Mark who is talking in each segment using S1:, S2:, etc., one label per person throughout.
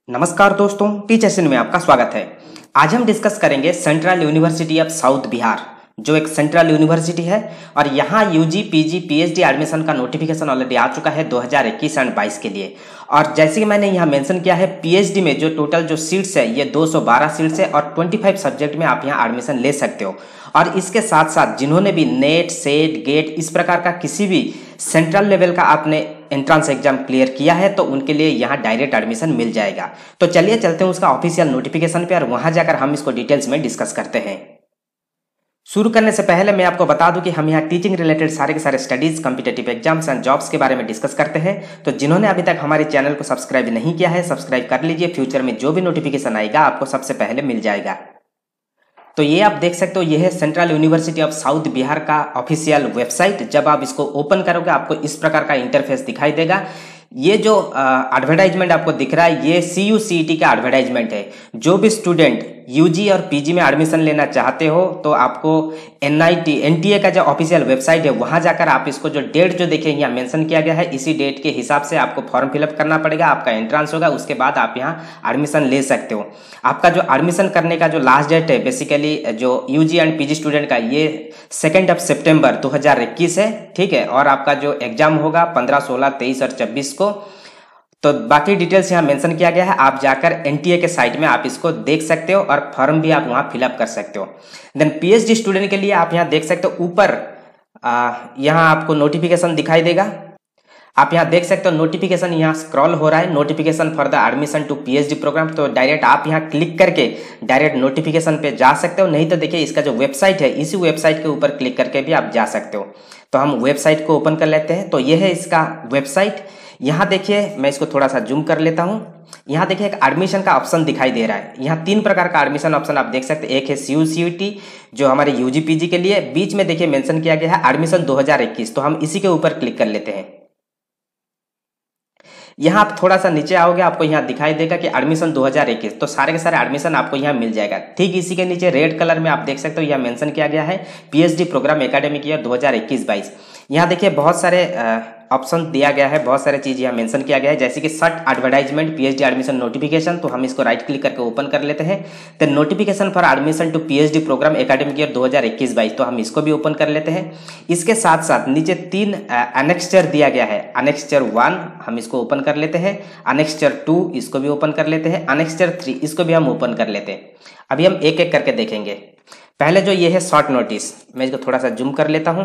S1: नमस्कार दोस्तों, टीचर्स में आपका स्वागत है। आज हम डिस्कस करेंगे central university of south Bihar, जो एक सेंट्रल यूनिवर्सिटी है और यहाँ यूजी, पीजी, पीएचडी एडमिशन का नोटिफिकेशन ऑलरेडी आ चुका है 2021 एंड 22 के लिए। और जैसे कि मैंने यहाँ मेंशन किया है, पीएचडी में जो टोटल जो सीट्स है ये 212 सीट्स है और 25 सब्जेक्ट में आप यहाँ एडमिशन ले सकते हो। और इसके साथ साथ जिन्होंने भी नेट, सेट, गेट इस प्रकार का किसी भी सेंट्रल लेवल का आपने एंट्रेंस एग्जाम क्लियर किया है तो उनके लिए यहाँ डायरेक्ट एडमिशन मिल जाएगा। तो चलिए चलते हैं उसका ऑफिशियल नोटिफिकेशन पे और वहां जाकर हम इसको डिटेल्स में डिस्कस करते हैं। शुरू करने से पहले मैं आपको बता दूं कि हम यहाँ टीचिंग रिलेटेड सारे के सारे studies, competitive exams and jobs के बारे में डिस्कस करते हैं। तो जिन्होंने अभी तक हमारे चैनल को सब्सक्राइब नहीं किया है, सब्सक्राइब कर लीजिए। फ्यूचर में जो भी नोटिफिकेशन आएगा आपको सबसे पहले मिल जाएगा। तो ये आप देख सकते हो, ये है central university of south Bihar का ऑफिशियल वेबसाइट। जब आप इसको ओपन करोगे आपको इस प्रकार का इंटरफेस दिखाई देगा। ये जो एडवर्टाइजमेंट आपको दिख रहा है ये CUCET का एडवर्टाइजमेंट है। जो भी स्टूडेंट यूजी और पीजी में एडमिशन लेना चाहते हो तो आपको NTA का जो ऑफिशियल वेबसाइट है वहां जाकर आप इसको जो डेट जो देखिए यहाँ मेंशन किया गया है, इसी डेट के हिसाब से आपको फॉर्म फिलअप करना पड़ेगा। आपका एंट्रेंस होगा, उसके बाद आप यहाँ एडमिशन ले सकते हो। आपका जो एडमिशन करने का जो लास्ट डेट है बेसिकली जो यूजी एंड पीजी स्टूडेंट का, ये 2 सितंबर 2021 है, ठीक है। और आपका जो एग्जाम होगा 15, 16, 23 और 24 को। तो बाकी डिटेल्स यहाँ मेंशन किया गया है, आप जाकर NTA के साइट में आप इसको देख सकते हो और फॉर्म भी आप वहाँ फिलअप कर सकते हो। देन PhD स्टूडेंट के लिए आप यहाँ देख सकते हो, ऊपर यहाँ आपको नोटिफिकेशन दिखाई देगा। आप यहाँ देख सकते हो नोटिफिकेशन यहाँ स्क्रॉल हो रहा है, notification for the admission to PhD programme. तो डायरेक्ट आप यहाँ क्लिक करके डायरेक्ट नोटिफिकेशन पे जा सकते हो, नहीं तो देखिए इसका जो वेबसाइट है इसी वेबसाइट के ऊपर क्लिक करके भी आप जा सकते हो। तो हम वेबसाइट को ओपन कर लेते हैं। तो ये है इसका वेबसाइट। यहाँ देखिए, मैं इसको थोड़ा सा जूम कर लेता हूँ। यहाँ देखिए एक एडमिशन का ऑप्शन दिखाई दे रहा है। यहाँ 3 प्रकार का एडमिशन ऑप्शन आप देख सकते हैं। एक है CUCET जो हमारे यूजी पीजी के लिए, बीच में देखिए मेंशन किया गया है एडमिशन 2021। तो हम इसी के ऊपर क्लिक कर लेते हैं। यहाँ आप थोड़ा सा नीचे आओगे, आपको यहाँ दिखाई देगा कि एडमिशन 2021। तो सारे के सारे एडमिशन आपको यहाँ मिल जाएगा। ठीक इसी के नीचे रेड कलर में आप देख सकते हो यहाँ मेंशन किया गया है PhD प्रोग्राम एकेडमिक ईयर 2021-22। यहाँ देखिए बहुत सारे ऑप्शन दिया गया है, बहुत सारे चीज़ यहाँ मेंशन किया गया है, जैसे कि सर्ट एडवर्टाइजमेंट PhD एडमिशन नोटिफिकेशन। तो हम इसको राइट क्लिक करके ओपन कर लेते हैं। Then notification for admission to PhD programme academic year 2021-22। तो हम इसको भी ओपन कर लेते हैं। इसके साथ साथ नीचे 3 एनेक्स्चर दिया गया है। एनेक्स्चर 1 हम इसको ओपन कर लेते हैं, एनेक्स्चर 2 इसको भी ओपन कर लेते हैं, एनेक्स्चर 3 इसको भी हम ओपन कर लेते हैं। अभी हम एक एक करके देखेंगे। पहले जो ये है शॉर्ट नोटिस, मैं इसको थोड़ा सा जूम कर लेता हूँ।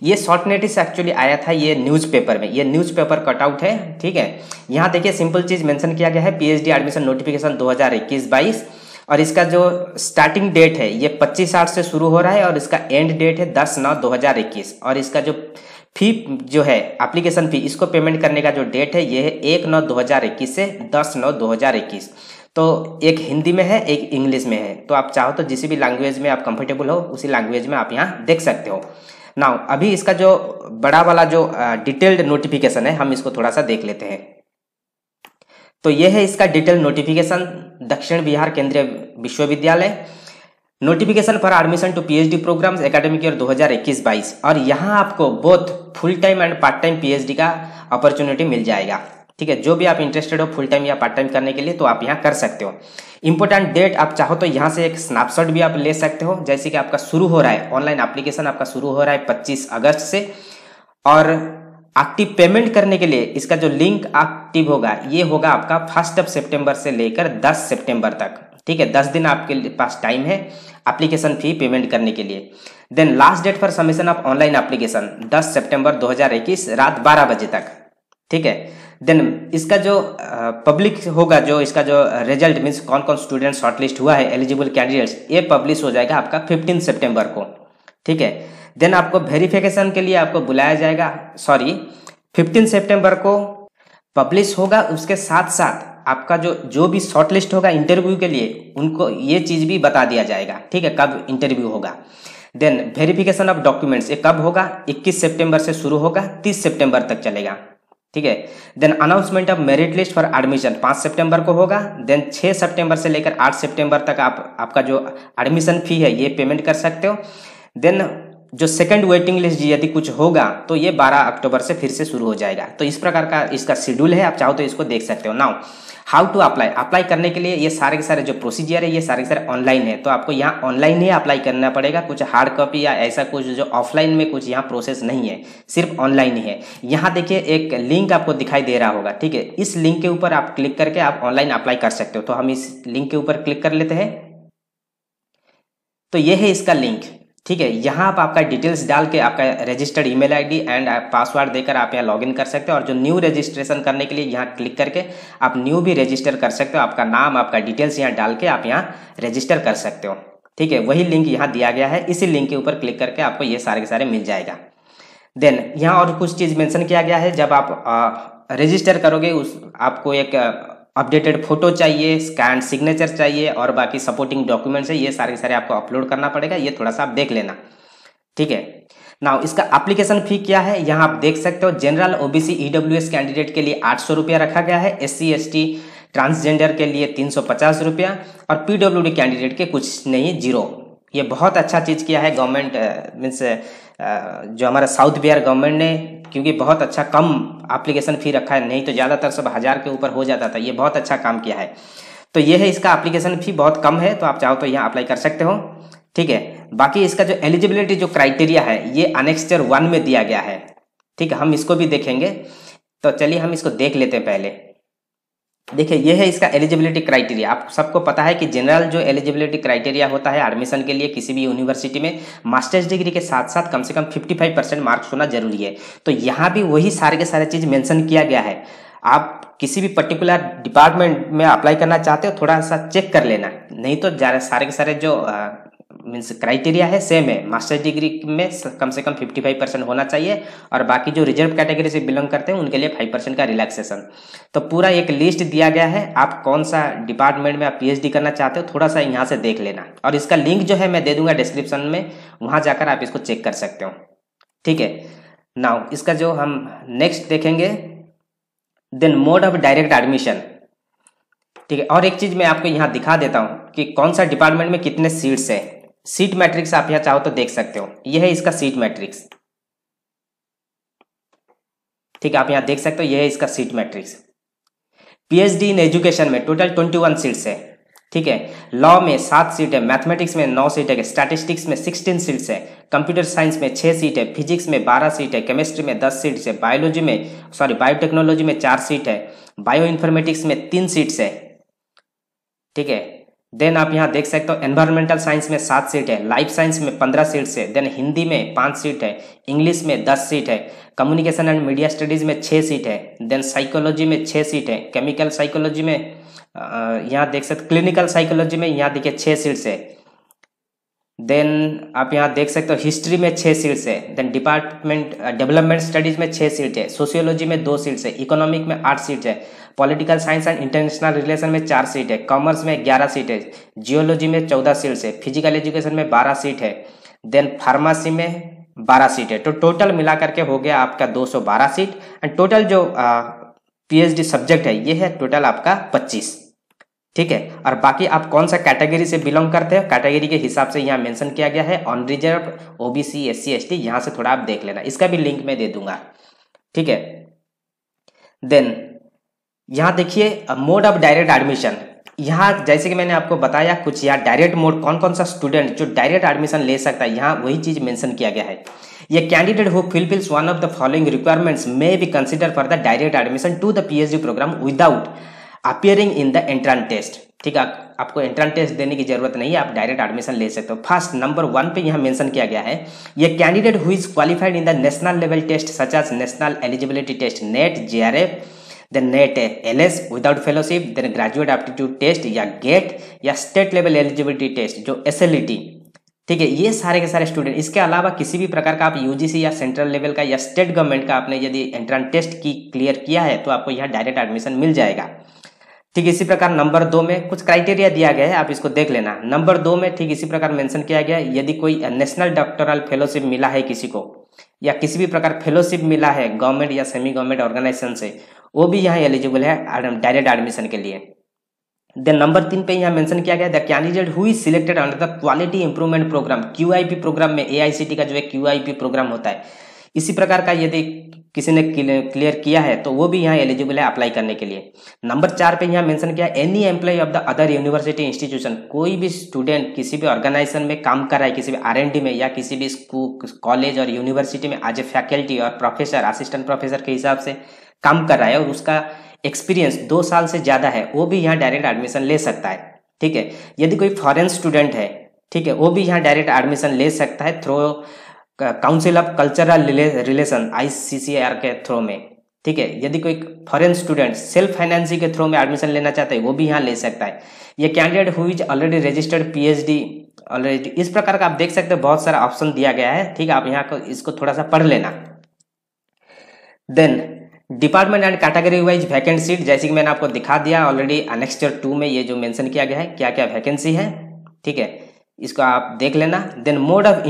S1: ये शॉर्ट नोटिस एक्चुअली आया था ये न्यूज़पेपर में, ये न्यूज़पेपर कटआउट है, ठीक है। यहाँ देखिए सिंपल चीज़ मेंशन किया गया है PhD एडमिशन नोटिफिकेशन 2021-22 और इसका जो स्टार्टिंग डेट है ये 25/8 से शुरू हो रहा है और इसका एंड डेट है 10/9/2021। और इसका जो फी जो है एप्लीकेशन फी, इसको पेमेंट करने का जो डेट है ये है 1/9/2021 से 10/9/2021। तो एक हिंदी में है, एक इंग्लिश में है। तो आप चाहो तो जिस भी लैंग्वेज में आप कंफर्टेबल हो उसी लैंग्वेज में आप यहाँ देख सकते हो। नाउ अभी इसका जो बड़ा वाला जो डिटेल्ड नोटिफिकेशन है हम इसको थोड़ा सा देख लेते हैं। तो ये है इसका डिटेल्ड नोटिफिकेशन, दक्षिण बिहार केंद्रीय विश्वविद्यालय, notification for admission to PhD programmes academic year 2021-22। और यहाँ आपको both full time and part time PhD का अपॉर्चुनिटी मिल जाएगा, ठीक है। जो भी आप इंटरेस्टेड हो फुल टाइम या पार्ट टाइम करने के लिए तो आप यहाँ कर सकते हो। इंपॉर्टेंट डेट आप चाहो तो यहाँ से एक स्नैपशॉट भी आप ले सकते हो, जैसे कि आपका शुरू हो रहा है ऑनलाइन एप्लीकेशन, आपका शुरू हो रहा है 25 अगस्त से। और एक्टिव पेमेंट करने के लिए इसका जो लिंक एक्टिव होगा ये होगा आपका 1 सितंबर से लेकर 10 सितंबर तक, ठीक है। 10 दिन आपके पास टाइम है एप्लीकेशन फी पेमेंट करने के लिए। Then last date for submission of online application 10 सितंबर 2021 रात 12 बजे तक, ठीक है। देन इसका जो पब्लिक होगा, जो इसका जो रिजल्ट मीन्स कौन कौन स्टूडेंट शॉर्टलिस्ट हुआ है एलिजिबल कैंडिडेट्स, ये पब्लिश हो जाएगा आपका 15 सितंबर को, ठीक है। देन आपको वेरिफिकेशन के लिए आपको बुलाया जाएगा, 15 सितंबर को पब्लिश होगा। उसके साथ साथ आपका जो भी शॉर्टलिस्ट होगा इंटरव्यू के लिए उनको ये चीज़ भी बता दिया जाएगा, ठीक है, कब इंटरव्यू होगा। देन वेरिफिकेशन ऑफ डॉक्यूमेंट्स ये कब होगा, 21 सितंबर से शुरू होगा, 30 सितंबर तक चलेगा, ठीक है। Then announcement of merit list for admission 5 सितंबर को होगा। देन 6 सितंबर से लेकर 8 सितंबर तक आपका जो एडमिशन फी है ये पेमेंट कर सकते हो। देन जो सेकंड वेटिंग लिस्ट यदि कुछ होगा तो ये 12 अक्टूबर से फिर से शुरू हो जाएगा। तो इस प्रकार का इसका शेड्यूल है, आप चाहो तो इसको देख सकते हो। Now how to apply, apply करने के लिए ये सारे के सारे जो प्रोसीजर है ये सारे के सारे ऑनलाइन है, तो आपको यहाँ ऑनलाइन ही अप्लाई करना पड़ेगा। कुछ हार्ड कॉपी या ऐसा कुछ जो ऑफलाइन में कुछ यहाँ प्रोसेस नहीं है, सिर्फ ऑनलाइन ही है। यहाँ देखिए एक लिंक आपको दिखाई दे रहा होगा, ठीक है, इस लिंक के ऊपर आप क्लिक करके आप ऑनलाइन अप्लाई कर सकते हो। तो हम इस लिंक के ऊपर क्लिक कर लेते हैं। तो ये है इसका लिंक, ठीक है। यहाँ आप आपका डिटेल्स डाल के आपका registered email ID and password देकर आप यहाँ लॉगिन कर सकते हो। और जो न्यू रजिस्ट्रेशन करने के लिए यहाँ क्लिक करके आप न्यू भी रजिस्टर कर सकते हो। आपका नाम, आपका डिटेल्स यहाँ डाल के आप यहाँ रजिस्टर कर सकते हो, ठीक है। वही लिंक यहाँ दिया गया है, इसी लिंक के ऊपर क्लिक करके आपको ये सारे के सारे मिल जाएगा। देन यहाँ और कुछ चीज़ मेंशन किया गया है। जब आप रजिस्टर करोगे आपको एक अपडेटेड फोटो चाहिए, स्कैन सिग्नेचर चाहिए और बाकी सपोर्टिंग डॉक्यूमेंट्स है, ये सारे सारे आपको अपलोड करना पड़ेगा। ये थोड़ा सा आप देख लेना, ठीक है। नाउ इसका एप्लीकेशन फी क्या है, यहाँ आप देख सकते हो। जनरल ओबीसी ईडब्ल्यूएस कैंडिडेट के लिए 800 रुपया रखा गया है, SC ST ट्रांसजेंडर के लिए 350 रुपया और PWD कैंडिडेट के कुछ नहीं, 0। ये बहुत अच्छा चीज़ किया है गवर्नमेंट, मीन्स जो हमारा साउथ बिहार गवर्नमेंट ने, क्योंकि बहुत अच्छा कम एप्लीकेशन फ़ी रखा है, नहीं तो ज़्यादातर सब 1000 के ऊपर हो जाता था। ये बहुत अच्छा काम किया है। तो ये है इसका एप्लीकेशन फ़ी बहुत कम है, तो आप चाहो तो यहाँ अप्लाई कर सकते हो, ठीक है। बाकी इसका जो एलिजिबिलिटी जो क्राइटेरिया है ये अनेक्स्चर 1 में दिया गया है, ठीक है। हम इसको भी देखेंगे, तो चलिए हम इसको देख लेते हैं पहले। देखिए ये है इसका एलिजिबिलिटी क्राइटेरिया। आप सबको पता है कि जनरल जो एलिजिबिलिटी क्राइटेरिया होता है एडमिशन के लिए किसी भी यूनिवर्सिटी में, मास्टर्स डिग्री के साथ साथ कम से कम 55% मार्क्स होना जरूरी है। तो यहाँ भी वही सारे के सारे चीज़ मेंशन किया गया है। आप किसी भी पर्टिकुलर डिपार्टमेंट में अप्लाई करना चाहते हो, थोड़ा सा चेक कर लेना, नहीं तो सारे के सारे जो मीन्स क्राइटेरिया है सेम है। मास्टर्स डिग्री में कम से कम 55% होना चाहिए और बाकी जो रिजर्व कैटेगरी से बिलोंग करते हैं उनके लिए 5% का रिलैक्सेशन। तो पूरा एक लिस्ट दिया गया है, आप कौन सा डिपार्टमेंट में आप PhD करना चाहते हो थोड़ा सा यहाँ से देख लेना। और इसका लिंक जो है मैं दे दूंगा डिस्क्रिप्शन में, वहाँ जाकर आप इसको चेक कर सकते हो, ठीक है। नाउ इसका जो हम नेक्स्ट देखेंगे, then mode of direct admission, ठीक है। और एक चीज़ मैं आपको यहाँ दिखा देता हूँ कि कौन सा डिपार्टमेंट में कितने सीट्स है। सीट मैट्रिक्स आप यहाँ चाहो तो देख सकते हो, यह है इसका सीट मैट्रिक्स, ठीक है। आप यहाँ देख सकते हो, यह है इसका seat matrix. PhD in education में टोटल 21 सीट्स है, ठीक है। लॉ में 7 सीट है, मैथमेटिक्स में 9 सीट है, स्टैटिस्टिक्स में 16 सीट्स है, कंप्यूटर साइंस में 6 सीट है, फिजिक्स में 12 सीट है, केमिस्ट्री में 10 सीट्स है, बायोटेक्नोलॉजी में 4 सीट है, बायो इन्फॉर्मेटिक्स में 3 सीट्स है, ठीक है। देन आप यहाँ देख सकते हो एनवायरमेंटल साइंस में 7 सीट है, लाइफ साइंस में 15 सीट्स है, देन हिंदी में 5 सीट है, इंग्लिश में 10 सीट है, कम्युनिकेशन एंड मीडिया स्टडीज में 6 सीट है, देन साइकोलॉजी में 6 सीट है, केमिकल साइकोलॉजी में यहाँ देख सकते, क्लिनिकल साइकोलॉजी में यहाँ देखिए 6 सीट्स है, देन आप यहाँ देख सकते हो हिस्ट्री में 6 सीट्स है, देन डिपार्टमेंट डेवलपमेंट स्टडीज में 6 सीट है, सोशियोलॉजी में 2 सीट्स है, इकोनॉमिक में 8 सीट्स है, political science and international relation में 4 सीट है, कॉमर्स में 11 सीट है, जियोलॉजी में 14 सीट्स है, फिजिकल एजुकेशन में 12 सीट है, देन फार्मेसी में 12 सीट है। तो टोटल मिला करके हो गया आपका 212 सीट एंड टोटल जो PhD सब्जेक्ट है ये है टोटल आपका 25, ठीक है। और बाकी आप कौन सा कैटेगरी से बिलोंग करते हो, कैटेगरी के हिसाब से यहाँ मेंशन किया गया है, on reserve, OBC, SC ST, यहाँ से थोड़ा आप देख लेना, इसका भी लिंक मैं दे दूंगा, ठीक है। देन यहाँ देखिए मोड ऑफ डायरेक्ट एडमिशन, यहाँ जैसे कि मैंने आपको बताया कुछ यहाँ डायरेक्ट मोड, कौन कौन सा स्टूडेंट जो डायरेक्ट एडमिशन ले सकता है, यहाँ वही चीज मेंशन किया गया है। ये candidate who fulfils one of the following requirements may be consider for the direct admission to the PhD programme without appearing in the entrance test, ठीक है। आपको एंट्रेंस टेस्ट देने की जरूरत नहीं है, आप डायरेक्ट एडमिशन ले सकते हो। फर्स्ट नंबर 1 पे यहाँ मेंशन किया गया है, ये candidate who is qualified in the national level test such as national eligibility test, NET, JRF, then NET LS without fellowship, then graduate aptitude test या गेट या स्टेट लेवल एलिजिबिलिटी टेस्ट जो SLET, ठीक है। ये सारे के सारे student, इसके अलावा किसी भी प्रकार का आप UGC या सेंट्रल लेवल का या स्टेट गवर्नमेंट का आपने यदि एंट्रेंस टेस्ट की क्लियर किया है तो आपको यहाँ डायरेक्ट एडमिशन मिल जाएगा, ठीक। इसी प्रकार नंबर 2 में कुछ क्राइटेरिया दिया गया है, आप इसको देख लेना। नंबर 2 में ठीक इसी प्रकार मेंशन किया गया है, यदि कोई नेशनल डॉक्टरल फेलोशिप मिला है किसी को या किसी भी प्रकार फेलोशिप मिला है गवर्नमेंट या सेमी गवर्नमेंट ऑर्गेनाइजेशन से, वो भी यहाँ एलिजिबल है डायरेक्ट एडमिशन के लिए। देन नंबर 3 पे यहाँ मेंशन किया गया the candidate who is selected under the quality improvement programme, QIP programme में, AICT का जो है QIP प्रोग्राम होता है, इसी प्रकार का यदि किसी ने क्लियर किया है तो वो भी यहाँ एलिजिबल है अप्लाई करने के लिए। नंबर 4 पे यहाँ मेंशन किया any employ of the other university institution, कोई भी स्टूडेंट किसी भी ऑर्गेनाइजेशन में काम कर रहा है, किसी भी R&D में या किसी भी स्कूल कॉलेज और यूनिवर्सिटी में एज ए फैकल्टी और प्रोफेसर असिस्टेंट प्रोफेसर के हिसाब से काम कर रहा है और उसका एक्सपीरियंस 2 साल से ज़्यादा है, वो भी यहाँ डायरेक्ट एडमिशन ले सकता है। ठीक है, यदि कोई फॉरेन स्टूडेंट है, ठीक है, वो भी यहाँ डायरेक्ट एडमिशन ले सकता है through council of cultural relation ICCR के थ्रू में। ठीक है, यदि कोई फॉरेन स्टूडेंट सेल्फ फाइनेंसिंग के थ्रू में एडमिशन लेना चाहता है वो भी यहाँ ले सकता है। ये candidate who is already registered PhD already, इस प्रकार का आप देख सकते हैं बहुत सारा ऑप्शन दिया गया है। ठीक है, आप यहाँ को इसको थोड़ा सा पढ़ लेना। Then department and category wise vacant seat, जैसे कि मैंने आपको दिखा दिया ऑलरेडी एनेक्स्चर 2 में ये जो मेंशन किया गया है क्या क्या वैकेंसी है। ठीक है, इसको आप देख लेना। Then mode of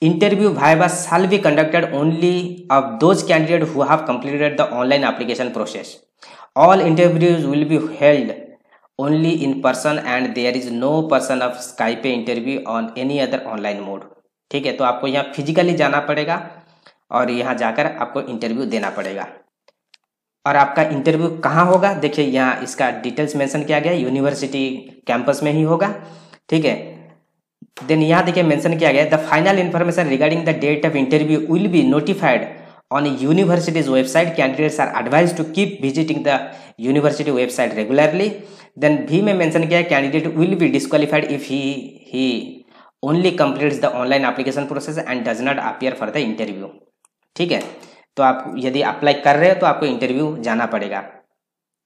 S1: interview viva shall be conducted only of those candidates who have completed the online application process. All interviews will be held only in person and there is no person of Skype interview on any other online mode. ठीक है, तो आपको यहाँ physically जाना पड़ेगा और यहाँ जाकर आपको इंटरव्यू देना पड़ेगा। और आपका इंटरव्यू कहाँ होगा, देखिए यहाँ इसका डिटेल्स मेंशन किया गया है, यूनिवर्सिटी कैंपस में ही होगा। ठीक है, देन यहाँ देखिए मेंशन किया गया है the final information regarding the date of interview will be notified on university's website. Candidates are advise to keep visiting the university website regularly. Then भी में मेंशन किया है candidate will be disqualified if he only completes the online application process and does not appear for the interview. ठीक है, तो आप यदि apply कर रहे हो तो आपको इंटरव्यू जाना पड़ेगा।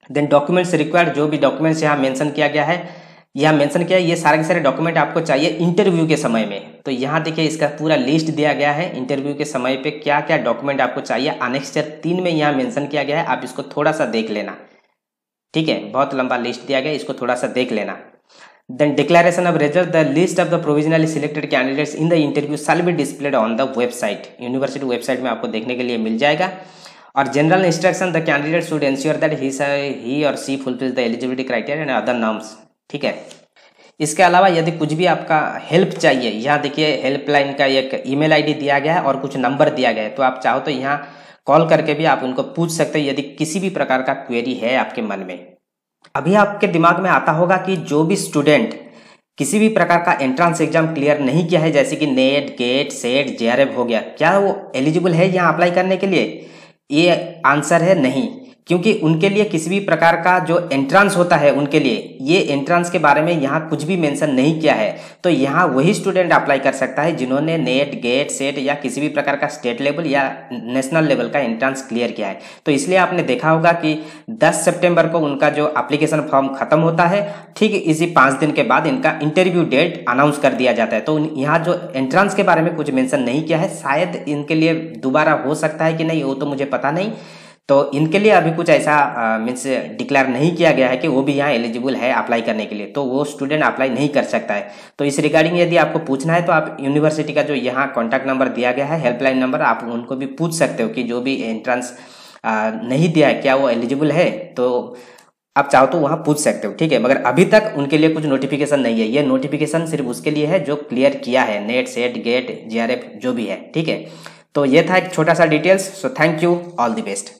S1: देन डॉक्यूमेंट्स रिक्वायर्ड, जो भी डॉक्यूमेंट्स यहाँ मेंशन किया गया है, यहाँ मेंशन किया है ये सारे के सारे डॉक्यूमेंट आपको चाहिए इंटरव्यू के समय में। तो यहाँ देखिए इसका पूरा लिस्ट दिया गया है इंटरव्यू के समय पे क्या क्या डॉक्यूमेंट आपको चाहिए। एनेक्स्चर 3 में यहाँ मेंशन किया गया है, आप इसको थोड़ा सा देख लेना। ठीक है, बहुत लंबा लिस्ट दिया गया, इसको थोड़ा सा देख लेना। Then declaration of result, the list of the provisionally selected candidates in the interview shall be displayed on the website, university website में आपको देखने के लिए मिल जाएगा। और general instruction, the candidate should ensure that he or she fulfils the eligibility criteria and other norms. ठीक है, इसके अलावा यदि कुछ भी आपका हेल्प चाहिए, यहाँ देखिए हेल्पलाइन का एक ईमेल आईडी दिया गया है और कुछ नंबर दिया गया है, तो आप चाहो तो यहाँ कॉल करके भी आप उनको पूछ सकते हैं यदि किसी भी प्रकार का क्वेरी है आपके मन में। अभी आपके दिमाग में आता होगा कि जो भी स्टूडेंट किसी भी प्रकार का एंट्रेंस एग्जाम क्लियर नहीं किया है, जैसे कि नेट, गेट, सेट, JRF हो गया, क्या वो एलिजिबल है यहाँ अप्लाई करने के लिए? ये आंसर है नहीं, क्योंकि उनके लिए किसी भी प्रकार का जो एंट्रेंस होता है उनके लिए ये एंट्रेंस के बारे में यहाँ कुछ भी मेंशन नहीं किया है। तो यहाँ वही स्टूडेंट अप्लाई कर सकता है जिन्होंने नेट, गेट, सेट या किसी भी प्रकार का स्टेट लेवल या नेशनल लेवल का एंट्रेंस क्लियर किया है। तो इसलिए आपने देखा होगा कि 10 सितंबर को उनका जो एप्लीकेशन फॉर्म खत्म होता है, ठीक इसी 5 दिन के बाद इनका इंटरव्यू डेट अनाउंस कर दिया जाता है। तो यहाँ जो एंट्रेंस के बारे में कुछ मेंशन नहीं किया है, शायद इनके लिए दोबारा हो सकता है कि नहीं, वो तो मुझे पता नहीं। तो इनके लिए अभी कुछ ऐसा मीन्स डिक्लेयर नहीं किया गया है कि वो भी यहाँ एलिजिबल है अप्लाई करने के लिए, तो वो स्टूडेंट अप्लाई नहीं कर सकता है। तो इस रिगार्डिंग यदि आपको पूछना है तो आप यूनिवर्सिटी का जो यहाँ कॉन्टैक्ट नंबर दिया गया है, हेल्पलाइन नंबर, आप उनको भी पूछ सकते हो कि जो भी एंट्रेंस नहीं दिया है क्या वो एलिजिबल है, तो आप चाहो तो वहाँ पूछ सकते हो। ठीक है, मगर अभी तक उनके लिए कुछ नोटिफिकेशन नहीं है। ये नोटिफिकेशन सिर्फ उसके लिए है जो क्लियर किया है, नेट, सेट, गेट, JRF जो भी है। ठीक है, तो ये था एक छोटा सा details. So thank you, all the best.